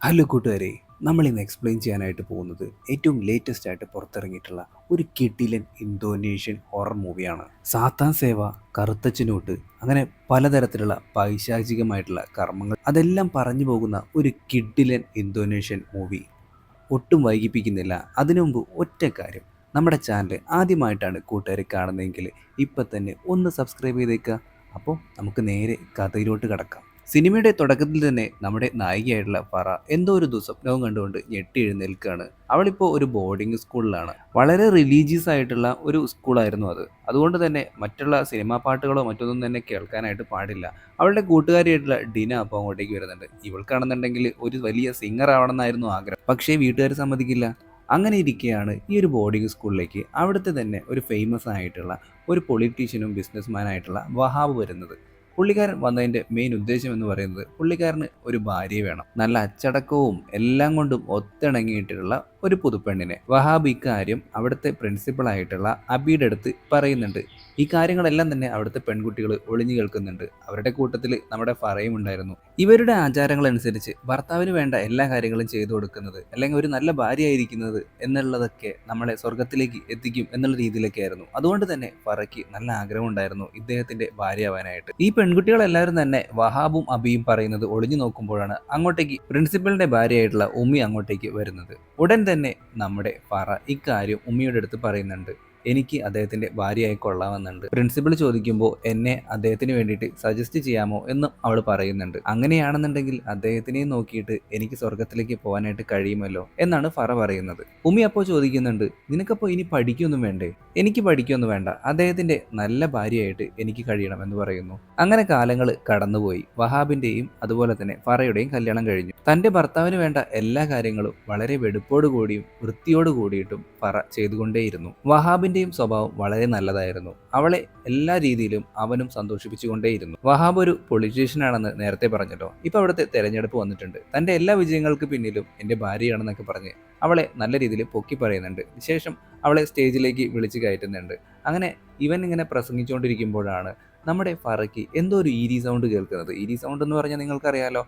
Hello കൂട്ടുകാരെ, നമ്മൾ ഇന്ന് എക്സ്പ്ലെയിൻ ചെയ്യാനായിട്ട് പോകുന്നത് ഏറ്റവും ലേറ്റസ്റ്റ് ആയിട്ട് പുറത്തിറങ്ങിയിട്ടുള്ള ഒരു കിടിലൻ ഇന്തോനേഷ്യൻ ഹൊറർ മൂവിയാണ്. സാത്താൻ സേവ, കറുത്തച്ഛനോട്ട്, അങ്ങനെ പലതരത്തിലുള്ള പൈശാചികമായിട്ടുള്ള കർമ്മങ്ങൾ അതെല്ലാം പറഞ്ഞു പോകുന്ന ഒരു കിടിലൻ ഇന്തോനേഷ്യൻ മൂവി. ഒട്ടും വൈകിപ്പിക്കുന്നില്ല. അതിനു മുമ്പ് ഒറ്റ കാര്യം, നമ്മുടെ ചാനൽ ആദ്യമായിട്ടാണ് കൂട്ടുകാർ കാണുന്നതെങ്കിൽ ഇപ്പം തന്നെ ഒന്ന് സബ്സ്ക്രൈബ് ചെയ്തേക്കുക. അപ്പോൾ നമുക്ക് നേരെ കഥയിലോട്ട് കടക്കാം. സിനിമയുടെ തുടക്കത്തിൽ തന്നെ നമ്മുടെ നായികയായിട്ടുള്ള ഫറ എന്തോ ഒരു ദുസ്വപ്നവും കണ്ടുകൊണ്ട് ഞെട്ടി എഴുന്നേൽക്കുകയാണ്. അവളിപ്പോൾ ഒരു ബോർഡിംഗ് സ്കൂളിലാണ്. വളരെ റിലീജിയസ് ആയിട്ടുള്ള ഒരു സ്കൂളായിരുന്നു അത്. അതുകൊണ്ട് തന്നെ മറ്റുള്ള സിനിമാ പാട്ടുകളോ മറ്റൊന്നും തന്നെ കേൾക്കാനായിട്ട് പാടില്ല. അവളുടെ കൂട്ടുകാരിയായിട്ടുള്ള ഡിന അപ്പോൾ അങ്ങോട്ടേക്ക് വരുന്നുണ്ട്. ഇവൾക്കാണെന്നുണ്ടെങ്കിൽ ഒരു വലിയ സിംഗർ ആവണമെന്നായിരുന്നു ആഗ്രഹം. പക്ഷേ വീട്ടുകാർ സമ്മതിക്കില്ല. അങ്ങനെ ഇരിക്കെയാണ് ഈ ഒരു ബോർഡിംഗ് സ്കൂളിലേക്ക് അവിടുത്തെ തന്നെ ഒരു ഫേമസ് ആയിട്ടുള്ള ഒരു പൊളിറ്റീഷ്യനും ബിസിനസ്മാനായിട്ടുള്ള വഹാബ് വരുന്നത്. പുള്ളിക്കാരൻ വന്നതിൻ്റെ മെയിൻ ഉദ്ദേശം എന്ന് പറയുന്നത് പുള്ളിക്കാരന് ഒരു ഭാര്യയെ വേണം. നല്ല അച്ചടക്കവും എല്ലാം കൊണ്ടും ഒത്തിണങ്ങിയിട്ടുള്ള ഒരു പുതുപ്പെണ്ണിനെ. വഹാബ് ഇക്കാര്യം അവിടുത്തെ പ്രിൻസിപ്പളായിട്ടുള്ള അബിയുടെ അടുത്ത് പറയുന്നുണ്ട്. ഈ കാര്യങ്ങളെല്ലാം തന്നെ അവിടുത്തെ പെൺകുട്ടികൾ ഒളിഞ്ഞു കേൾക്കുന്നുണ്ട്. അവരുടെ കൂട്ടത്തിൽ നമ്മുടെ ഫറയും ഉണ്ടായിരുന്നു. ഇവരുടെ ആചാരങ്ങളനുസരിച്ച് ഭർത്താവിന് വേണ്ട എല്ലാ കാര്യങ്ങളും ചെയ്തു കൊടുക്കുന്നത്, അല്ലെങ്കിൽ ഒരു നല്ല ഭാര്യയായിരിക്കുന്നത് എന്നുള്ളതൊക്കെ നമ്മളെ സ്വർഗത്തിലേക്ക് എത്തിക്കും എന്നുള്ള രീതിയിലൊക്കെ ആയിരുന്നു. അതുകൊണ്ട് തന്നെ ഫറയ്ക്ക് നല്ല ആഗ്രഹം ഉണ്ടായിരുന്നു ഇദ്ദേഹത്തിന്റെ ഭാര്യയാവാനായിട്ട്. ഈ പെൺകുട്ടികളെല്ലാവരും തന്നെ വഹാബും അബിയും പറയുന്നത് ഒളിഞ്ഞു നോക്കുമ്പോഴാണ് അങ്ങോട്ടേക്ക് പ്രിൻസിപ്പലിന്റെ ഭാര്യയായിട്ടുള്ള ഉമ്മി അങ്ങോട്ടേക്ക് വരുന്നത്. ഉടൻ തന്നെ നമ്മുടെ ഫറ ഇക്കാര്യം ഉമ്മിയുടെ അടുത്ത് പറയുന്നുണ്ട്. എനിക്ക് അദ്ദേഹത്തിന്റെ ഭാര്യയായി കൊള്ളാമെന്നുണ്ട്. പ്രിൻസിപ്പൽ ചോദിക്കുമ്പോൾ എന്നെ അദ്ദേഹത്തിന് വേണ്ടിയിട്ട് സജസ്റ്റ് ചെയ്യാമോ എന്നും അവൾ പറയുന്നുണ്ട്. അങ്ങനെയാണെന്നുണ്ടെങ്കിൽ അദ്ദേഹത്തിനെയും നോക്കിയിട്ട് എനിക്ക് സ്വർഗത്തിലേക്ക് പോകാനായിട്ട് കഴിയുമല്ലോ എന്നാണ് ഫറ പറയുന്നത്. ഉമ്മി അപ്പോൾ ചോദിക്കുന്നുണ്ട്, നിനക്കപ്പോൾ ഇനി പഠിക്കൊന്നും വേണ്ടേ? എനിക്ക് പഠിക്കൊന്നും വേണ്ട, അദ്ദേഹത്തിന്റെ നല്ല ഭാര്യയായിട്ട് എനിക്ക് കഴിയണം എന്ന് പറയുന്നു. അങ്ങനെ കാലങ്ങൾ കടന്നുപോയി. വഹാബിന്റെയും അതുപോലെ തന്നെ ഫറയുടെയും കല്യാണം കഴിഞ്ഞു. തന്റെ ഭർത്താവിന് വേണ്ട എല്ലാ കാര്യങ്ങളും വളരെ വെടുപ്പോടു കൂടിയും വൃത്തിയോട് കൂടിയിട്ടും ഫറ ചെയ്തുകൊണ്ടേയിരുന്നു. വഹാബിന്റെയും സ്വഭാവം വളരെ നല്ലതായിരുന്നു. അവളെ എല്ലാ രീതിയിലും അവനും സന്തോഷിപ്പിച്ചുകൊണ്ടേയിരുന്നു. വഹാബ് ഒരു പൊളിറ്റീഷ്യനാണെന്ന് നേരത്തെ പറഞ്ഞല്ലോ. ഇപ്പൊ അവിടുത്തെ തെരഞ്ഞെടുപ്പ് വന്നിട്ടുണ്ട്. തന്റെ എല്ലാ വിജയങ്ങൾക്ക് പിന്നിലും എന്റെ ഭാര്യയാണെന്നൊക്കെ പറഞ്ഞ് അവളെ നല്ല രീതിയിൽ പൊക്കി പറയുന്നുണ്ട്. ശേഷം അവളെ സ്റ്റേജിലേക്ക് വിളിച്ചു കയറ്റുന്നുണ്ട്. അങ്ങനെ ഇവൻ ഇങ്ങനെ പ്രസംഗിച്ചുകൊണ്ടിരിക്കുമ്പോഴാണ് നമ്മുടെ ഫറയ്ക്ക് എന്തോ ഒരു ഈരി സൗണ്ട് കേൾക്കുന്നത്. ഈരി സൗണ്ട് എന്ന് പറഞ്ഞാൽ നിങ്ങൾക്കറിയാലോ,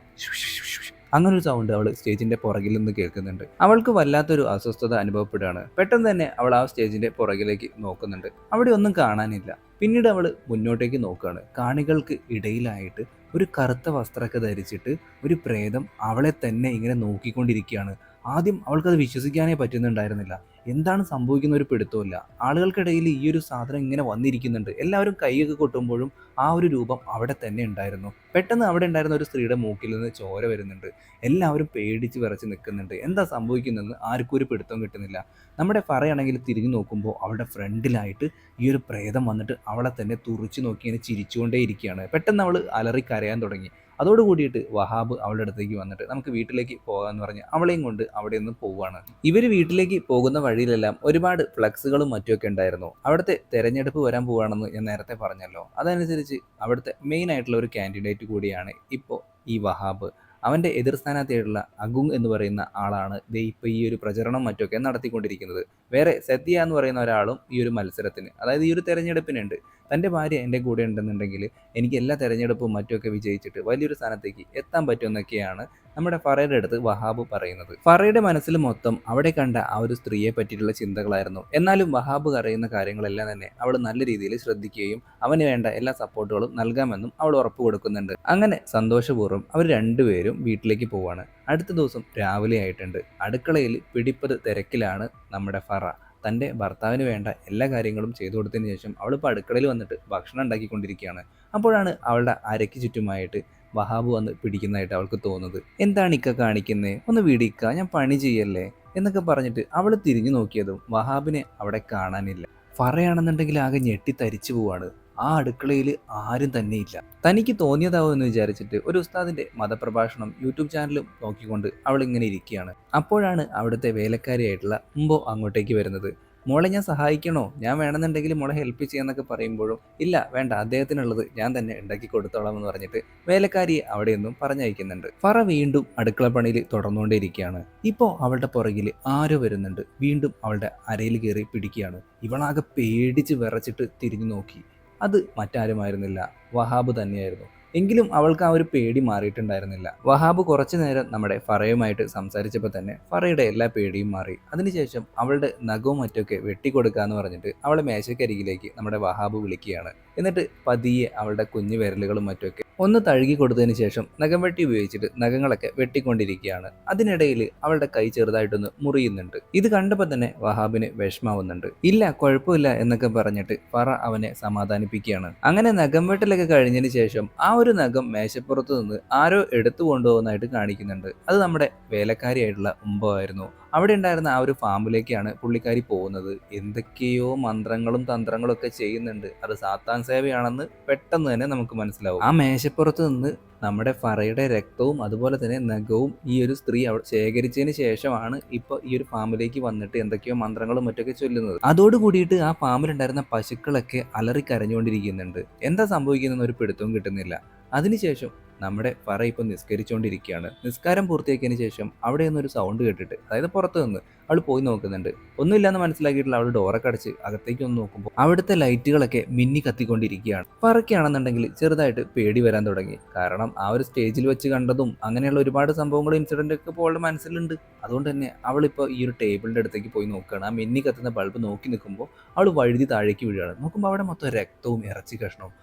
അങ്ങനൊരു സൗണ്ട് അവൾ സ്റ്റേജിന്റെ പുറകിൽ നിന്ന് കേൾക്കുന്നുണ്ട്. അവൾക്ക് വല്ലാത്തൊരു അസ്വസ്ഥത അനുഭവപ്പെടുകയാണ്. പെട്ടെന്ന് തന്നെ അവൾ ആ സ്റ്റേജിന്റെ പുറകിലേക്ക് നോക്കുന്നുണ്ട്. അവിടെ ഒന്നും കാണാനില്ല. പിന്നീട് അവൾ മുന്നോട്ടേക്ക് നോക്കുകയാണ്. കാണികൾക്ക് ഇടയിലായിട്ട് ഒരു കറുത്ത വസ്ത്രമൊക്കെ ധരിച്ചിട്ട് ഒരു പ്രേതം അവളെ തന്നെ ഇങ്ങനെ നോക്കിക്കൊണ്ടിരിക്കുകയാണ്. ആദ്യം അവൾക്കത് വിശ്വസിക്കാനേ പറ്റുന്നുണ്ടായിരുന്നില്ല. എന്താണ് സംഭവിക്കുന്ന ഒരു പിടുത്തമില്ല. ആളുകൾക്കിടയിൽ ഈ ഒരു സാധനം ഇങ്ങനെ വന്നിരിക്കുന്നുണ്ട്. എല്ലാവരും കൈയൊക്കെ കൊട്ടുമ്പോഴും ആ ഒരു രൂപം അവിടെ തന്നെ ഉണ്ടായിരുന്നു. പെട്ടെന്ന് അവിടെ ഉണ്ടായിരുന്ന ഒരു സ്ത്രീയുടെ മൂക്കിൽ നിന്ന് ചോര വരുന്നുണ്ട്. എല്ലാവരും പേടിച്ച് വിറച്ച് നിൽക്കുന്നുണ്ട്. എന്താ സംഭവിക്കുന്നതെന്ന് ആർക്കും ഒരു പിടുത്തം കിട്ടുന്നില്ല. നമ്മുടെ ഫറയാണെങ്കിൽ തിരിഞ്ഞു നോക്കുമ്പോൾ അവളുടെ ഫ്രണ്ടിലായിട്ട് ഈ ഒരു പ്രേതം വന്നിട്ട് അവളെ തന്നെ തുറിച്ചു നോക്കി ഇങ്ങനെ ചിരിച്ചുകൊണ്ടേ ഇരിക്കുകയാണ്. പെട്ടെന്ന് അവൾ അലറി കരയാൻ തുടങ്ങി. അതോട് കൂടിയിട്ട് വഹാബ് അവളുടെ അടുത്തേക്ക് വന്നിട്ട് നമുക്ക് വീട്ടിലേക്ക് പോകാമെന്ന് പറഞ്ഞ് അവളെയും കൊണ്ട് അവിടെ നിന്ന് പോവുകയാണ്. ഇവർ വീട്ടിലേക്ക് പോകുന്ന വഴിയിലെല്ലാം ഒരുപാട് ഫ്ലക്സുകളും മറ്റുമൊക്കെ ഉണ്ടായിരുന്നു. അവിടുത്തെ തെരഞ്ഞെടുപ്പ് വരാൻ പോവുകയാണെന്ന് ഞാൻ നേരത്തെ പറഞ്ഞല്ലോ. അതനുസരിച്ച് അവിടുത്തെ മെയിൻ ആയിട്ടുള്ള ഒരു കാൻഡിഡേറ്റ് കൂടിയാണ് ഇപ്പോൾ ഈ വഹാബ്. അവൻ്റെ എതിർ സ്ഥാനാർത്ഥിയായിട്ടുള്ള അഗുങ് എന്ന് പറയുന്ന ആളാണ് ദേ ഇപ്പോൾ ഈ ഒരു പ്രചരണം മറ്റൊക്കെ നടത്തിക്കൊണ്ടിരിക്കുന്നത്. വേറെ സത്യ എന്ന് പറയുന്ന ഒരാളും ഈ ഒരു മത്സരത്തിന്, അതായത് ഈ ഒരു തെരഞ്ഞെടുപ്പിനുണ്ട്. തൻ്റെ ഭാര്യ എൻ്റെ കൂടെ ഉണ്ടെന്നുണ്ടെങ്കിൽ എനിക്ക് എല്ലാ തെരഞ്ഞെടുപ്പും മറ്റുമൊക്കെ വിജയിച്ചിട്ട് വലിയൊരു സ്ഥാനത്തേക്ക് എത്താൻ പറ്റുമെന്നൊക്കെയാണ് നമ്മുടെ ഫറയുടെ അടുത്ത് വഹാബ് പറയുന്നത്. ഫറയുടെ മനസ്സിൽ മൊത്തം അവിടെ കണ്ട ആ ഒരു സ്ത്രീയെ പറ്റിയിട്ടുള്ള ചിന്തകളായിരുന്നു. എന്നാലും വഹാബ് പറയുന്ന കാര്യങ്ങളെല്ലാം തന്നെ അവൾ നല്ല രീതിയിൽ ശ്രദ്ധിക്കുകയും അവന് വേണ്ട എല്ലാ സപ്പോർട്ടുകളും നൽകാമെന്നും അവൾ ഉറപ്പ് കൊടുക്കുന്നുണ്ട്. അങ്ങനെ സന്തോഷപൂർവ്വം അവർ രണ്ടുപേരും വീട്ടിലേക്ക് പോവാണ്. അടുത്ത ദിവസം രാവിലെ ആയിട്ടുണ്ട്. അടുക്കളയിൽ പിടിപ്പത് തിരക്കിലാണ് നമ്മുടെ ഫറ. തൻ്റെ ഭർത്താവിന് വേണ്ട എല്ലാ കാര്യങ്ങളും ചെയ്തു കൊടുത്തതിന് ശേഷം അവളിപ്പോൾ അടുക്കളയിൽ വന്നിട്ട് ഭക്ഷണം ഉണ്ടാക്കിക്കൊണ്ടിരിക്കുകയാണ്. അപ്പോഴാണ് അവളുടെ അരയ്ക്ക് ചുറ്റുമായിട്ട് വഹാബ് വന്ന് പിടിക്കുന്നതായിട്ട് അവൾക്ക് തോന്നുന്നത്. എന്താണ് ഇക്ക കാണിക്കുന്നത്? ഒന്ന് വിടിക്ക, ഞാൻ പണി ചെയ്യല്ലേ എന്നൊക്കെ പറഞ്ഞിട്ട് അവൾ തിരിഞ്ഞു നോക്കിയതും വഹാബിനെ അവിടെ കാണാനില്ല. ഫറയാണെന്നുണ്ടെങ്കിൽ ആകെ ഞെട്ടി തരിച്ചു പോവാണ്. ആ അടുക്കളയിൽ ആരും തന്നെയില്ല. തനിക്ക് തോന്നിയതാവും എന്ന് വിചാരിച്ചിട്ട് ഒരു ഉസ്താദിന്റെ മതപ്രഭാഷണം യൂട്യൂബ് ചാനലും നോക്കിക്കൊണ്ട് അവൾ ഇങ്ങനെ ഇരിക്കുകയാണ്. അപ്പോഴാണ് അവിടുത്തെ വേലക്കാരിയായിട്ടുള്ള ഉമ്പോ അങ്ങോട്ടേക്ക് വരുന്നത്. മോളെ ഞാൻ സഹായിക്കണോ? ഞാൻ വേണമെന്നുണ്ടെങ്കിൽ മോളെ ഹെൽപ്പ് ചെയ്യാന്നൊക്കെ പറയുമ്പോഴും ഇല്ല വേണ്ട, അദ്ദേഹത്തിനുള്ളത് ഞാൻ തന്നെ ഉണ്ടാക്കി കൊടുത്തോളാം എന്ന് പറഞ്ഞിട്ട് വേലക്കാരിയെ അവിടെയൊന്നും പറഞ്ഞയക്കുന്നുണ്ട്. ഫറ വീണ്ടും അടുക്കള പണിയിൽ തുടർന്നുകൊണ്ടേയിരിക്കുകയാണ്. ഇപ്പോൾ അവളുടെ പുറകിൽ ആരോ വരുന്നുണ്ട്. വീണ്ടും അവളുടെ അരയിൽ കയറി പിടിക്കുകയാണ്. ഇവളാകെ പേടിച്ച് വിറച്ചിട്ട് തിരിഞ്ഞു നോക്കി. അത് മറ്റാരുമായിരുന്നില്ല, വഹാബ് തന്നെയായിരുന്നു. എങ്കിലും അവൾക്ക് ആ ഒരു പേടി മാറിയിട്ടുണ്ടായിരുന്നില്ല. വഹാബ് കുറച്ചു നേരം നമ്മുടെ ഫറയുമായിട്ട് സംസാരിച്ചപ്പോൾ തന്നെ ഫറയുടെ എല്ലാ പേടിയും മാറി. അതിനുശേഷം അവളുടെ നഖവും മറ്റൊക്കെ വെട്ടിക്കൊടുക്കാന്ന് പറഞ്ഞിട്ട് അവളെ മേശക്കരികിലേക്ക് നമ്മുടെ വഹാബ് വിളിക്കുകയാണ്. എന്നിട്ട് പതിയെ അവളുടെ കുഞ്ഞു വിരലുകളും മറ്റൊക്കെ ഒന്ന് തഴുകി കൊടുത്തതിന് ശേഷം നഖം വെട്ടി ഉപയോഗിച്ചിട്ട് നഖങ്ങളൊക്കെ വെട്ടിക്കൊണ്ടിരിക്കുകയാണ്. അതിനിടയിൽ അവളുടെ കൈ ചെറുതായിട്ടൊന്ന് മുറിയുന്നുണ്ട്. ഇത് കണ്ടപ്പോൾ തന്നെ വഹാബിന് വിഷമാവുന്നുണ്ട്. ഇല്ല, കുഴപ്പമില്ല എന്നൊക്കെ പറഞ്ഞിട്ട് ഫറ അവനെ സമാധാനിപ്പിക്കുകയാണ്. അങ്ങനെ നഖം വെട്ടലൊക്കെ കഴിഞ്ഞതിന് ശേഷം ആ ഒരു നഖം മേശപ്പുറത്ത് നിന്ന് ആരോ എടുത്തു കൊണ്ടുപോകുന്നതായിട്ട് കാണിക്കുന്നുണ്ട്. അത് നമ്മുടെ വേലക്കാരിയായിട്ടുള്ള ഉമ്പമായിരുന്നു. അവിടെ ഉണ്ടായിരുന്ന ആ ഒരു ഫാമിലേക്കാണ് പുള്ളിക്കാരി പോകുന്നത്. എന്തൊക്കെയോ മന്ത്രങ്ങളും തന്ത്രങ്ങളും ഒക്കെ ചെയ്യുന്നുണ്ട്. അത് സാത്താൻ സേവയാണെന്ന് പെട്ടെന്ന് തന്നെ നമുക്ക് മനസ്സിലാവും. ആ മേശപ്പുറത്ത് നിന്ന് നമ്മുടെ ഫറയുടെ രക്തവും അതുപോലെ തന്നെ നഖവും ഈ ഒരു സ്ത്രീ ശേഖരിച്ചതിന് ശേഷമാണ് ഇപ്പോൾ ഈ ഒരു ഫാമിലേക്ക് വന്നിട്ട് എന്തൊക്കെയോ മന്ത്രങ്ങളും മറ്റൊക്കെ ചൊല്ലുന്നത്. അതോട് കൂടിയിട്ട് ആ ഫാമിലുണ്ടായിരുന്ന പശുക്കളൊക്കെ അലറിക്കരഞ്ഞുകൊണ്ടിരിക്കുന്നുണ്ട്. എന്താ സംഭവിക്കുന്നതെന്ന് ഒരു പിടുത്തവും കിട്ടുന്നില്ല. അതിനുശേഷം നമ്മുടെ ഫറ ഇപ്പം നിസ്കരിച്ചുകൊണ്ടിരിക്കുകയാണ്. നിസ്കാരം പൂർത്തിയാക്കിയതിന് ശേഷം അവിടെ നിന്നൊരു സൗണ്ട് കേട്ടിട്ട്, അതായത് പുറത്ത് നിന്ന് അവൾ പോയി നോക്കുന്നുണ്ട്. ഒന്നുമില്ലാന്ന് മനസ്സിലാക്കിയിട്ടുള്ള അവൾ ഡോറൊക്കെ അടച്ച് അകത്തേക്ക് ഒന്ന് നോക്കുമ്പോൾ അവിടുത്തെ ലൈറ്റുകളൊക്കെ മിന്നി കത്തിക്കൊണ്ടിരിക്കുകയാണ്. ഫറയ്ക്കാണെന്നുണ്ടെങ്കിൽ ചെറുതായിട്ട് പേടി വരാൻ തുടങ്ങി. കാരണം ആ ഒരു സ്റ്റേജിൽ വെച്ച് കണ്ടതും അങ്ങനെയുള്ള ഒരുപാട് സംഭവങ്ങളും ഇൻസിഡന്റ് ഒക്കെ ഇപ്പോൾ അവളുടെ മനസ്സിലുണ്ട്. അതുകൊണ്ട് തന്നെ അവളിപ്പോൾ ഈ ഒരു ടേബിളിന്റെ അടുത്തേക്ക് പോയി നോക്കുകയാണ്. ആ മിന്നി കത്തുന്ന ബൾബ് നോക്കി നിൽക്കുമ്പോൾ അവൾ വഴുതി താഴേക്ക് വീഴുകയാണ്. നോക്കുമ്പോൾ അവിടെ മൊത്തം രക്തവും ഇറച്ചി കഷ്ണവും.